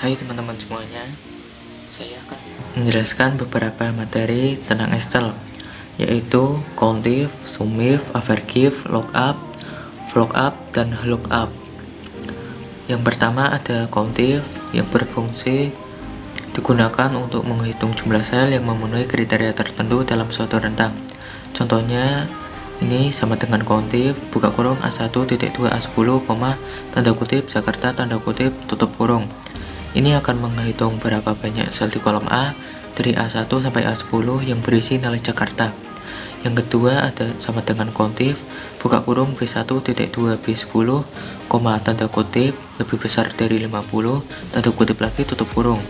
Hai teman-teman semuanya, saya akan menjelaskan beberapa materi tentang Excel, yaitu countif, sumif, average, lookup, vlookup, dan lookup. Yang pertama ada countif yang berfungsi digunakan untuk menghitung jumlah sel yang memenuhi kriteria tertentu dalam suatu rentang. Contohnya ini sama dengan countif buka kurung A1.2 A10, tanda kutip Jakarta tanda kutip tutup kurung. Ini akan menghitung berapa banyak sel di kolom A dari A1 sampai A10 yang berisi nilai Jakarta. Yang kedua ada sama dengan countif buka kurung B1.2 B10, tanda kutip lebih besar dari 50, tanda kutip lagi tutup kurung.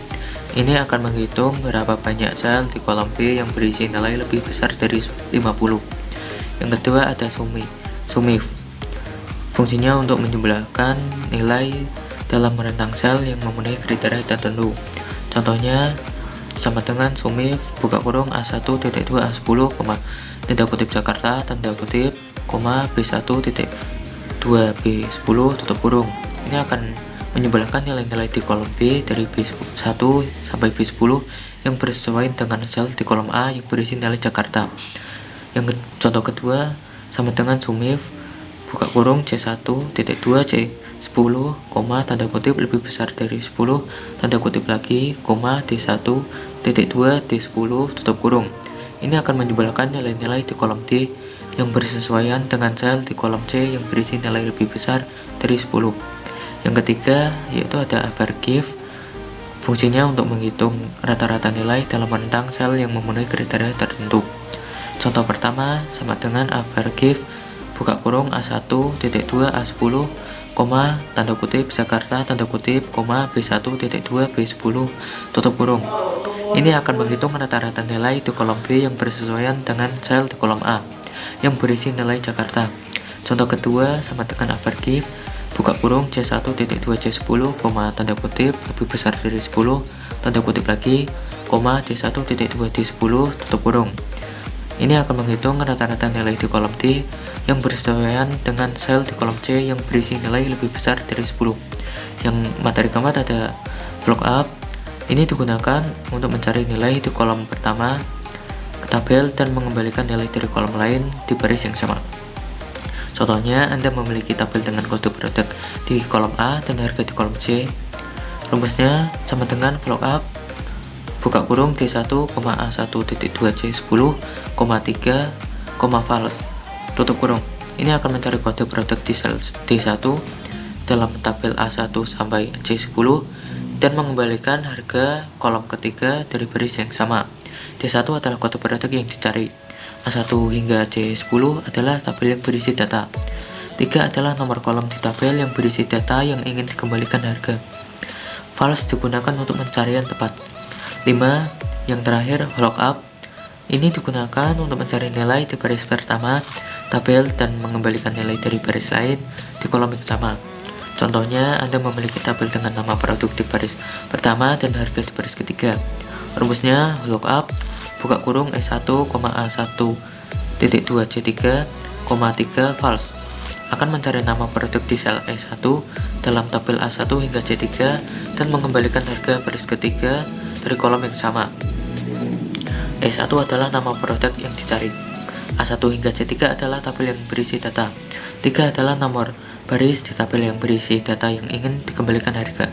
Ini akan menghitung berapa banyak sel di kolom B yang berisi nilai lebih besar dari 50. Yang kedua ada sumif. Fungsinya untuk menjumlahkan nilai dalam rentang sel yang memenuhi kriteria tertentu. Contohnya sama dengan sumif buka kurung A1.2 A10, tanda kutip Jakarta tanda kutip, B1.2 B10 tutup kurung. Ini akan menjumlahkan nilai-nilai di kolom B dari B1 sampai B10 yang bersesuaian dengan sel di kolom A yang berisi nilai Jakarta. Yang contoh kedua sama dengan sumif buka kurung C1.2 C10, tanda kutip lebih besar dari 10, tanda kutip lagi, D1.2 D10 tutup kurung. Ini akan menjumlahkan nilai-nilai di kolom D yang bersesuaian dengan sel di kolom C yang berisi nilai lebih besar dari 10. Yang ketiga yaitu ada average. Fungsinya untuk menghitung rata-rata nilai dalam rentang sel yang memenuhi kriteria tertentu. Contoh pertama sama dengan average buka kurung A1.2 A10, tanda kutip Jakarta tanda kutip, B1.2 B10 tutup kurung. Ini akan menghitung rata-rata nilai di kolom B yang bersesuaian dengan sel di kolom A yang berisi nilai Jakarta. Contoh kedua sama dengan average buka kurung C1.2 C10, tanda kutip lebih besar dari 10, tanda kutip lagi, D1.2 D10 tutup kurung. Ini akan menghitung rata-rata nilai di kolom D yang bersesuaian dengan sel di kolom C yang berisi nilai lebih besar dari 10. Yang materi keempat ada vlookup. Ini digunakan untuk mencari nilai di kolom pertama ke tabel dan mengembalikan nilai dari kolom lain di baris yang sama. Contohnya, Anda memiliki tabel dengan kode produk di kolom A dan harga di kolom C. Rumusnya sama dengan vlookup buka kurung D1, A1.2 C10, 3, false tutup kurung. Ini akan mencari kode produk di sel D1 dalam tabel A1 sampai C10 dan mengembalikan harga kolom ketiga dari baris yang sama. D1 adalah kode produk yang dicari. A1 hingga C10 adalah tabel yang berisi data. 3 adalah nomor kolom di tabel yang berisi data yang ingin dikembalikan harga. False digunakan untuk pencarian tepat. 5. Yang terakhir, lookup. Ini digunakan untuk mencari nilai di baris pertama tabel dan mengembalikan nilai dari baris lain di kolom yang sama. Contohnya, Anda memiliki tabel dengan nama produk di baris pertama dan harga di baris ketiga. Rumusnya, lookup buka kurung S1, A1.2 C3, 3 false akan mencari nama produk di sel S1 dalam tabel A1 hingga C3 dan mengembalikan harga baris ketiga dari kolom yang sama. S1 adalah nama produk yang dicari. A1 hingga C3 adalah tabel yang berisi data. 3 adalah nomor baris di tabel yang berisi data yang ingin dikembalikan harga.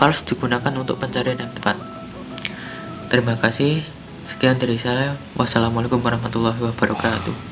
False digunakan untuk pencarian yang tepat. Terima kasih. Sekian dari saya. Wassalamualaikum warahmatullahi wabarakatuh.